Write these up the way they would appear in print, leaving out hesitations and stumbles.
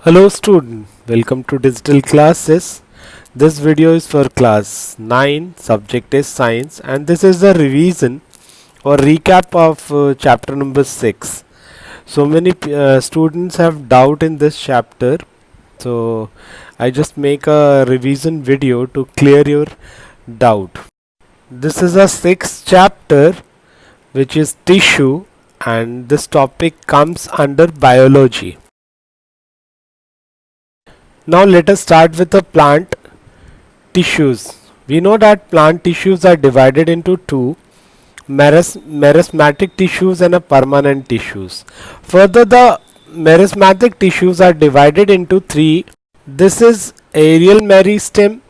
Hello student, welcome to digital classes. This video is for class 9, subject is science, and this is the revision or recap of chapter number 6. So many students have doubt in this chapter, so I just make a revision video to clear your doubt. This is a 6th chapter which is tissue, and this topic comes under biology. Now let us start with the plant tissues. We know that plant tissues are divided into two, meristematic tissues and a permanent tissues. Further, the meristematic tissues are divided into three. This is aerial meristem,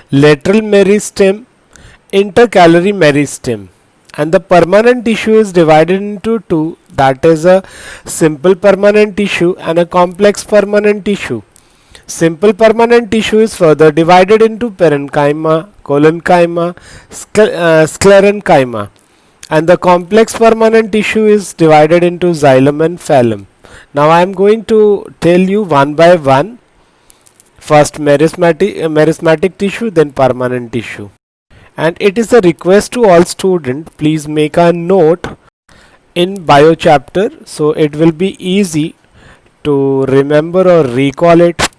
lateral meristem, intercalary meristem. And the permanent tissue is divided into two, that is a simple permanent tissue and a complex permanent tissue. Simple permanent tissue is further divided into parenchyma, collenchyma, sclerenchyma, and the complex permanent tissue is divided into xylem and phloem. Now I am going to tell you one by one. First meristematic tissue, then permanent tissue. And it is a request to all students, please make a note in bio chapter so it will be easy to remember or recall it.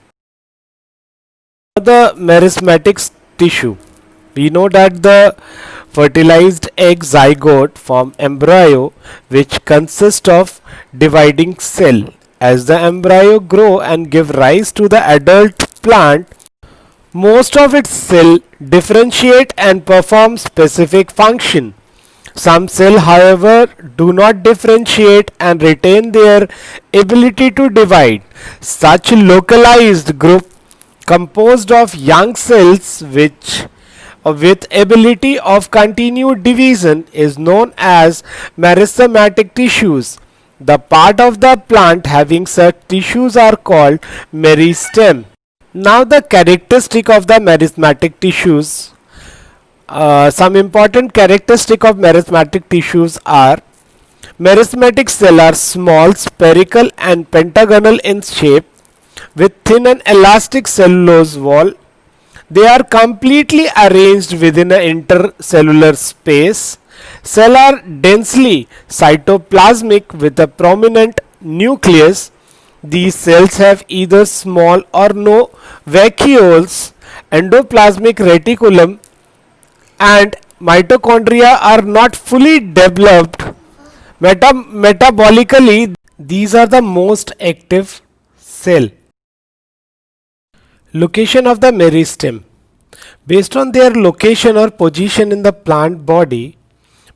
The meristematic tissue, we know that the fertilized egg zygote form embryo which consists of dividing cell. As the embryo grow and give rise to the adult plant, most of its cell differentiate and perform specific function. Some cell, however, do not differentiate and retain their ability to divide. Such localized group composed of young cells which with ability of continued division is known as meristematic tissues. The part of the plant having such tissues are called meristem. Now the characteristic of the meristematic tissues. Some important characteristic of meristematic tissues are: meristematic cells are small, spherical and pentagonal in shape, with thin and elastic cellulose wall. They are completely arranged within an intercellular space. Cells are densely cytoplasmic with a prominent nucleus. These cells have either small or no vacuoles, endoplasmic reticulum, and mitochondria are not fully developed. Metabolically, these are the most active cell. Location of the meristem. Based on their location or position in the plant body,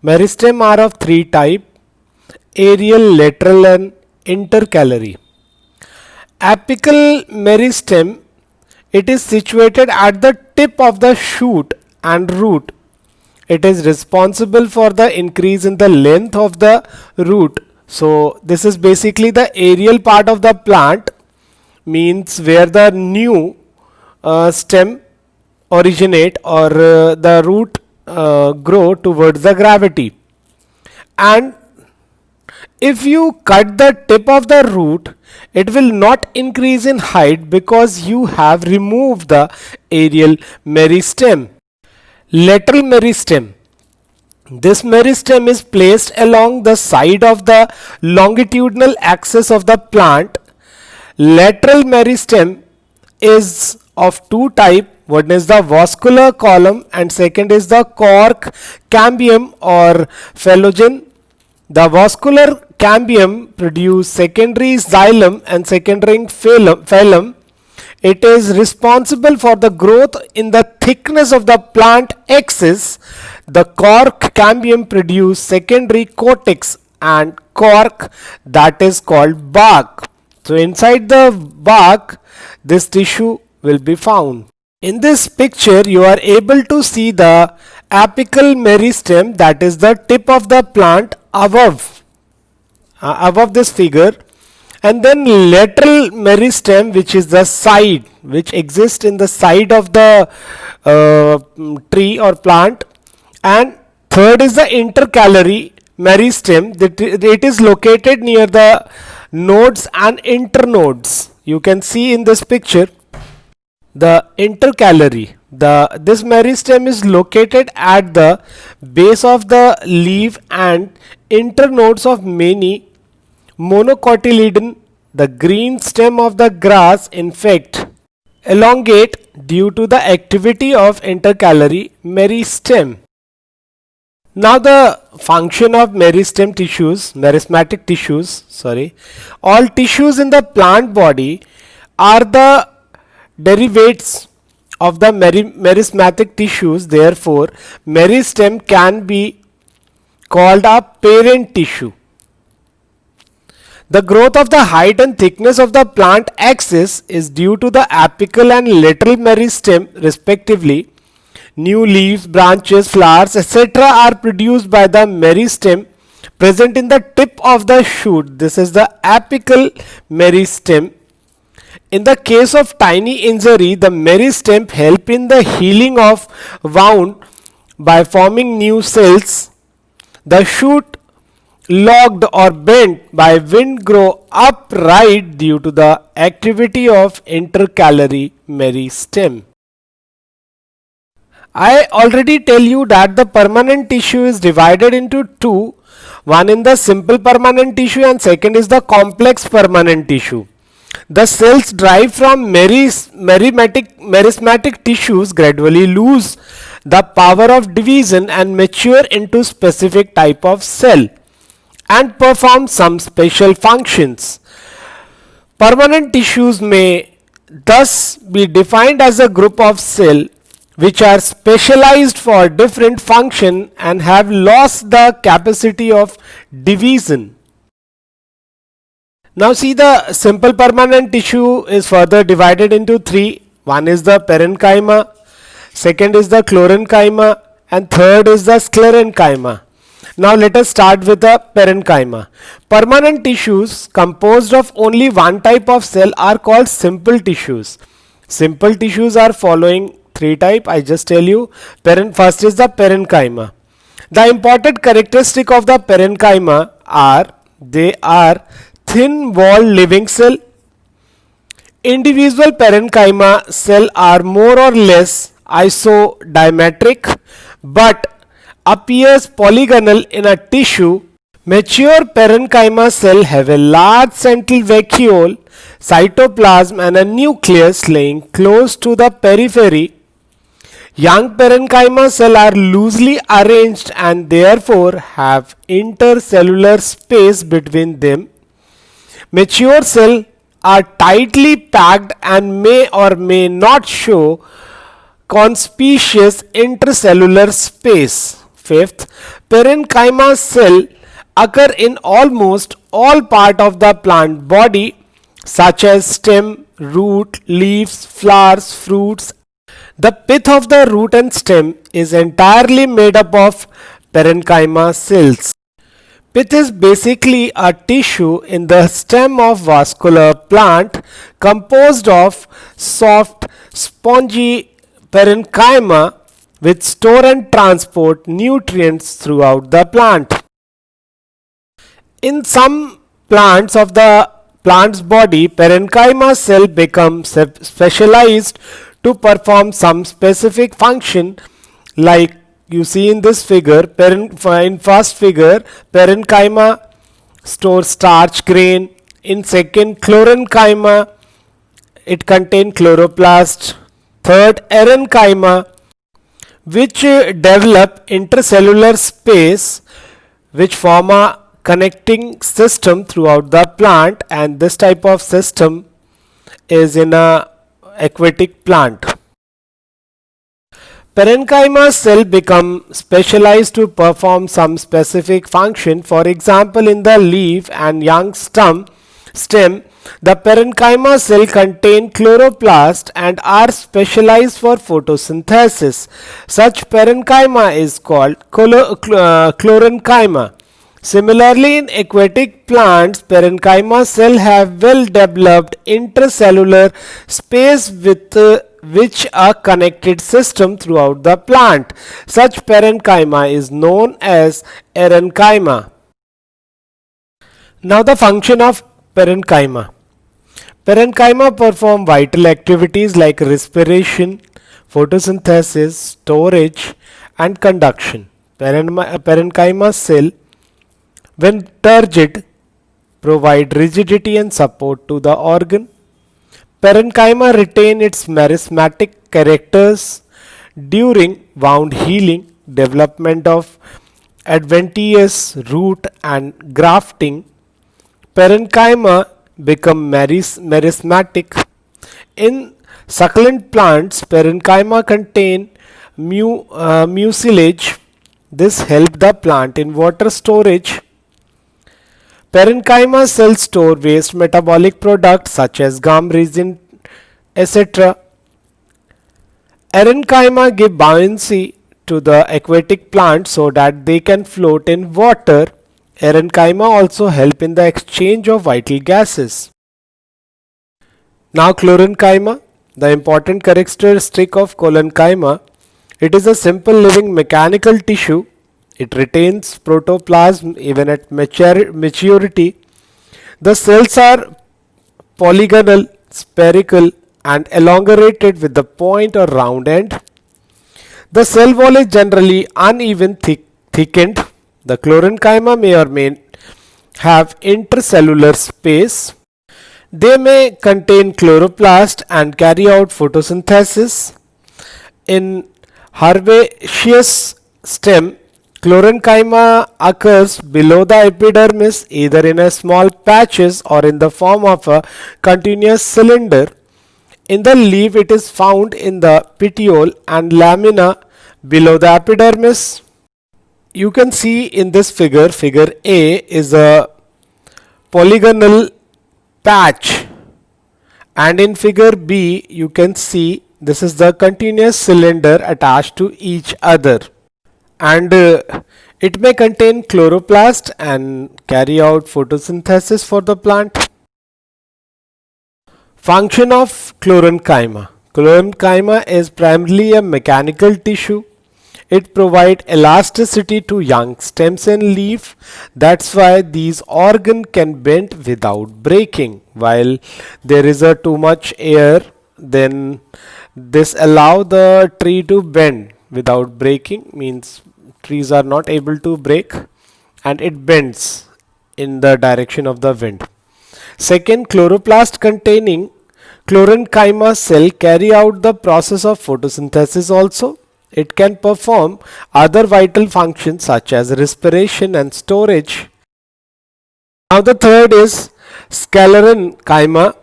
meristem are of three types: aerial, lateral and intercalary. Apical meristem, it is situated at the tip of the shoot and root. It is responsible for the increase in the length of the root. So this is basically the aerial part of the plant, means where the new stem originate or the root grow towards the gravity. And if you cut the tip of the root, it will not increase in height because you have removed the aerial meristem. Lateral meristem. This meristem is placed along the side of the longitudinal axis of the plant. Lateral meristem is of two types. One is the vascular column and second is the cork cambium or phylogen. The vascular cambium produce secondary xylem and secondary phloem. It is responsible for the growth in the thickness of the plant axis. The cork cambium produce secondary cortex and cork, that is called bark. So inside the bark, this tissue will be found. In this picture, you are able to see the apical meristem, that is the tip of the plant above this figure, and then lateral meristem, which is the side, which exists in the side of the tree or plant, and third is the intercalary meristem. It is located near the nodes and internodes. you can see in this picture the intercalary. This meristem is located at the base of the leaf and internodes of many monocotyledon. The green stem of the grass in fact elongate due to the activity of intercalary meristem. Now the function of meristem tissues, meristematic tissues, all tissues in the plant body are the derivatives of the meristematic tissues. Therefore, meristem can be called a parent tissue. The growth of the height and thickness of the plant axis is due to the apical and lateral meristem respectively. New leaves, branches, flowers, etc. are produced by the meristem present in the tip of the shoot. This is the apical meristem. In the case of tiny injury, the meristem help in the healing of wound by forming new cells. The shoot locked or bent by wind grow upright due to the activity of intercalary meristem. I already tell you that the permanent tissue is divided into two. One in the simple permanent tissue and second is the complex permanent tissue. The cells derived from meristematic tissues gradually lose the power of division and mature into specific type of cell and perform some special functions. Permanent tissues may thus be defined as a group of cells which are specialized for different function and have lost the capacity of division. Now see, the simple permanent tissue is further divided into three. One is the parenchyma, second is the chlorenchyma, and third is the sclerenchyma. Now let us start with the parenchyma. Permanent tissues composed of only one type of cell are called simple tissues. Simple tissues are following three types. I just tell you. First is the parenchyma. The important characteristic of the parenchyma are they are thin walled living cell. Individual parenchyma cell are more or less isodiametric but appears polygonal in a tissue. Mature parenchyma cell have a large central vacuole, cytoplasm and a nucleus laying close to the periphery. Young parenchyma cells are loosely arranged and therefore have intercellular space between them. Mature cells are tightly packed and may or may not show conspicuous intercellular space. Fifth, parenchyma cells occur in almost all parts of the plant body such as stem, root, leaves, flowers, fruits. The pith of the root and stem is entirely made up of parenchyma cells. Pith is basically a tissue in the stem of vascular plant composed of soft, spongy parenchyma which store and transport nutrients throughout the plant. In some plants of the plant's body, parenchyma cell become specialized to perform some specific function, like you see in this figure. In first figure, parenchyma store starch grain. In second, chlorenchyma, it contain chloroplast. Third, erenchyma, which develop intercellular space which form a connecting system throughout the plant, and this type of system is in a aquatic plant. Parenchyma cell become specialized to perform some specific function. For example, in the leaf and young stem, the parenchyma cell contain chloroplast and are specialized for photosynthesis. Such parenchyma is called chlorenchyma. Similarly, in aquatic plants, parenchyma cells have well developed intercellular space with which are connected system throughout the plant. Such parenchyma is known as erenchyma. Now the function of parenchyma. Parenchyma perform vital activities like respiration, photosynthesis, storage, and conduction. Parenchyma cell, when turgid, provide rigidity and support to the organ. Parenchyma retain its meristematic characters during wound healing, development of adventitious root and grafting. Parenchyma become meristematic. In succulent plants, parenchyma contain mucilage. This help the plant in water storage. Parenchyma cells store waste metabolic products such as gum, resin, etc. Parenchyma give buoyancy to the aquatic plants so that they can float in water. Parenchyma also help in the exchange of vital gases. Now chlorenchyma, the important characteristic of chlorenchyma, it is a simple living mechanical tissue. It retains protoplasm even at maturity. The cells are polygonal, spherical, and elongated with the point or round end. The cell wall is generally uneven, thickened. The chlorenchyma may or may have intercellular space. They may contain chloroplast and carry out photosynthesis. In herbaceous stem, chlorenchyma occurs below the epidermis either in a small patches or in the form of a continuous cylinder. In the leaf, it is found in the petiole and lamina below the epidermis. You can see in this figure, figure A is a polygonal patch, and in figure B you can see this is the continuous cylinder attached to each other, and it may contain chloroplast and carry out photosynthesis for the plant. Function of chlorenchyma. Chlorenchyma is primarily a mechanical tissue. It provides elasticity to young stems and leaf. That's why these organs can bend without breaking. While there is a too much air, then this allow the tree to bend without breaking, means trees are not able to break and it bends in the direction of the wind. Second, chloroplast containing chlorenchyma cell carry out the process of photosynthesis also. It can perform other vital functions such as respiration and storage. Now the third is sclerenchyma.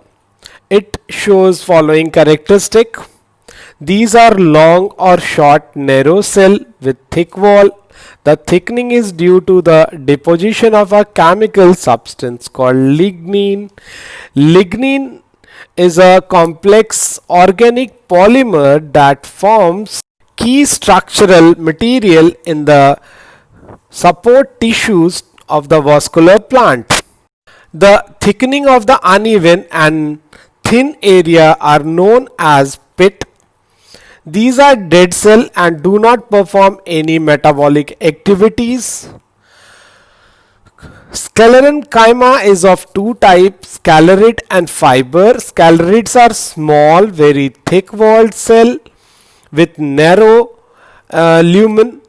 It shows following characteristic. These are long or short narrow cell with thick wall. The thickening is due to the deposition of a chemical substance called lignin. Lignin is a complex organic polymer that forms key structural material in the support tissues of the vascular plant. The thickening of the uneven and thin area are known as pit. These are dead cell and do not perform any metabolic activities. Sclerenchyma is of two types, sclerid and fiber. Sclerids are small, very thick walled cell with narrow lumen.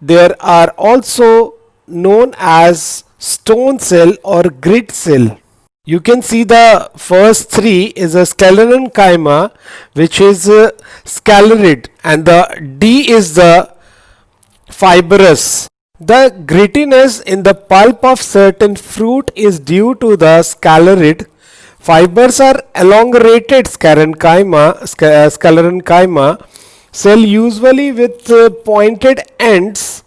There are also known as stone cell or grid cell. You can see the first three is a sclerenchyma, which is sclerid, and the D is the fibrous. The grittiness in the pulp of certain fruit is due to the sclerid. Fibers are elongated sclerenchyma cell usually with pointed ends.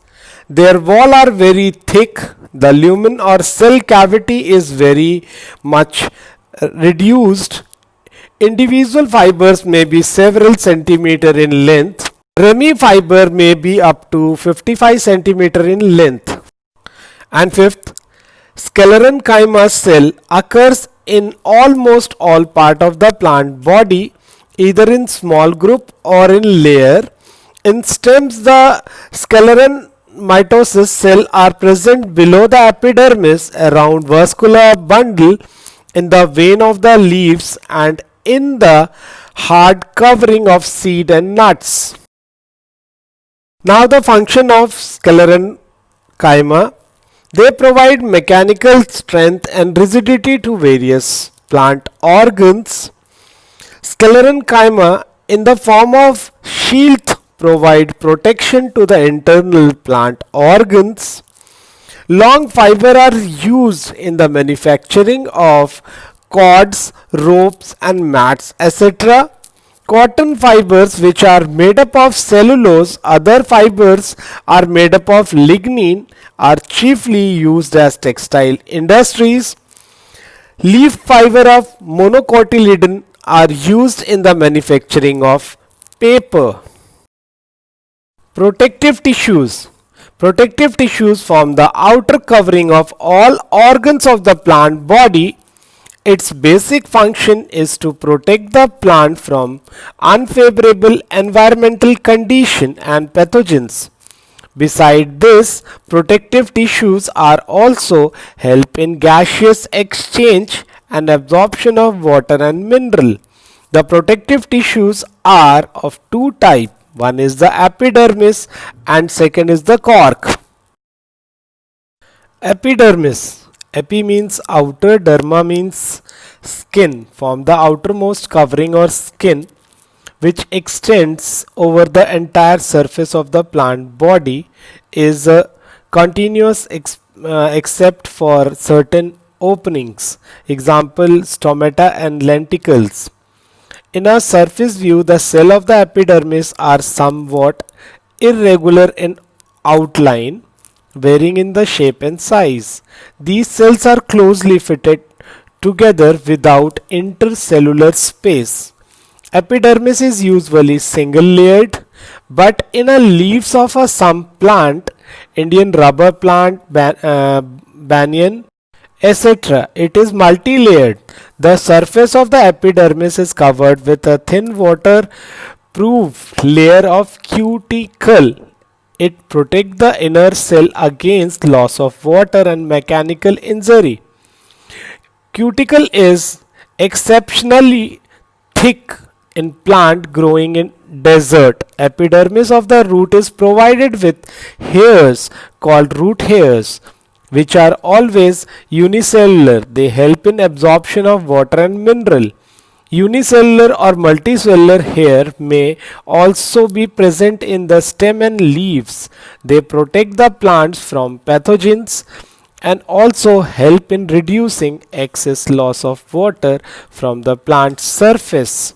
Their wall are very thick. The lumen or cell cavity is very much reduced. Individual fibers may be several centimeter in length. Rami fiber may be up to 55 centimeter in length. And fifth, sclerenchyma cell occurs in almost all part of the plant body, either in small group or in layer. In stems, the sclerenchyma cell are present below the epidermis around vascular bundle in the vein of the leaves and in the hard covering of seed and nuts. Now the function of sclerenchyma. They provide mechanical strength and rigidity to various plant organs. Sclerenchyma in the form of sheath provide protection to the internal plant organs. Long fiber are used in the manufacturing of cords, ropes and mats, etc. Cotton fibers, which are made up of cellulose, other fibers are made up of lignin, are chiefly used as textile industries. Leaf fiber of monocotyledon are used in the manufacturing of paper. Protective tissues. Protective tissues form the outer covering of all organs of the plant body. Its basic function is to protect the plant from unfavorable environmental conditions and pathogens. Besides this, protective tissues are also help in gaseous exchange and absorption of water and mineral. The protective tissues are of two types. One is the epidermis and second is the cork. Epidermis. Epi means outer, derma means skin, form the outermost covering or skin which extends over the entire surface of the plant body, is continuous except for certain openings. Example, stomata and lenticles. In a surface view, the cells of the epidermis are somewhat irregular in outline, varying in the shape and size. These cells are closely fitted together without intercellular space. Epidermis is usually single layered, but in a leaves of some plant, Indian rubber plant, banyan, etc., it is multi-layered. The surface of the epidermis is covered with a thin water-proof layer of cuticle. It protects the inner cell against loss of water and mechanical injury. Cuticle is exceptionally thick in plant growing in desert. Epidermis of the root is provided with hairs called root hairs, which are always unicellular. They help in absorption of water and mineral. Unicellular or multicellular hair may also be present in the stem and leaves. They protect the plants from pathogens and also help in reducing excess loss of water from the plant surface.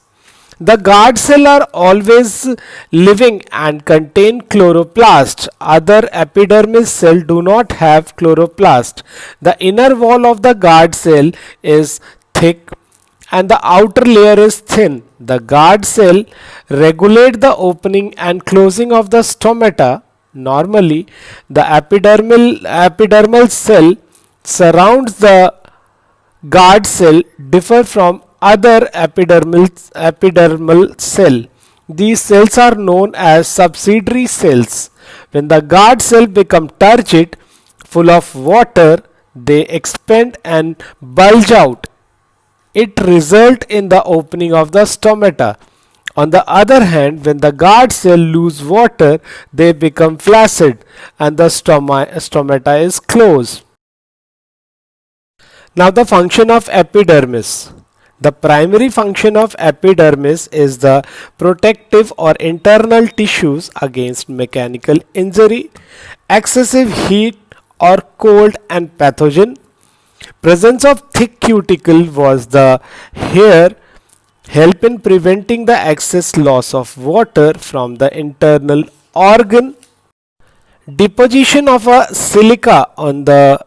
The guard cells are always living and contain chloroplast. Other epidermis cells do not have chloroplast. The inner wall of the guard cell is thick and the outer layer is thin. The guard cell regulate the opening and closing of the stomata. Normally, the epidermal cell surrounds the guard cell differ from other epidermal cell. These cells are known as subsidiary cells. When the guard cell become turgid, full of water, they expand and bulge out. It result in the opening of the stomata. On the other hand, when the guard cell lose water, they become flaccid and the stomata is closed. Now the function of epidermis. The primary function of epidermis is the protective or internal tissues against mechanical injury, excessive heat or cold and pathogen. Presence of thick cuticle was the hair help in preventing the excess loss of water from the internal organ. Deposition of a silica on the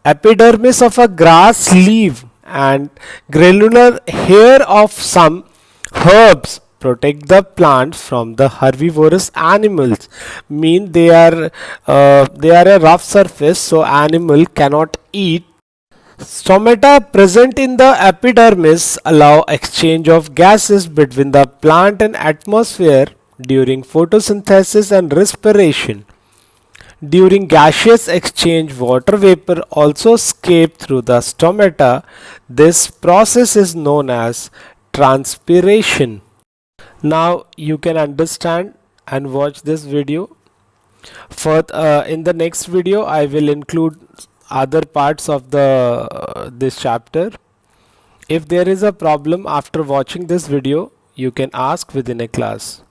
epidermis of a grass leaf and granular hair of some herbs protect the plants from the herbivorous animals. Mean they are a rough surface, so animal cannot eat. Stomata present in the epidermis allow exchange of gases between the plant and atmosphere during photosynthesis and respiration. During gaseous exchange, water vapor also escape through the stomata. This process is known as transpiration. Now you can understand and watch this video. In the next video, I will include other parts of the this chapter. If there is a problem after watching this video, you can ask within a class.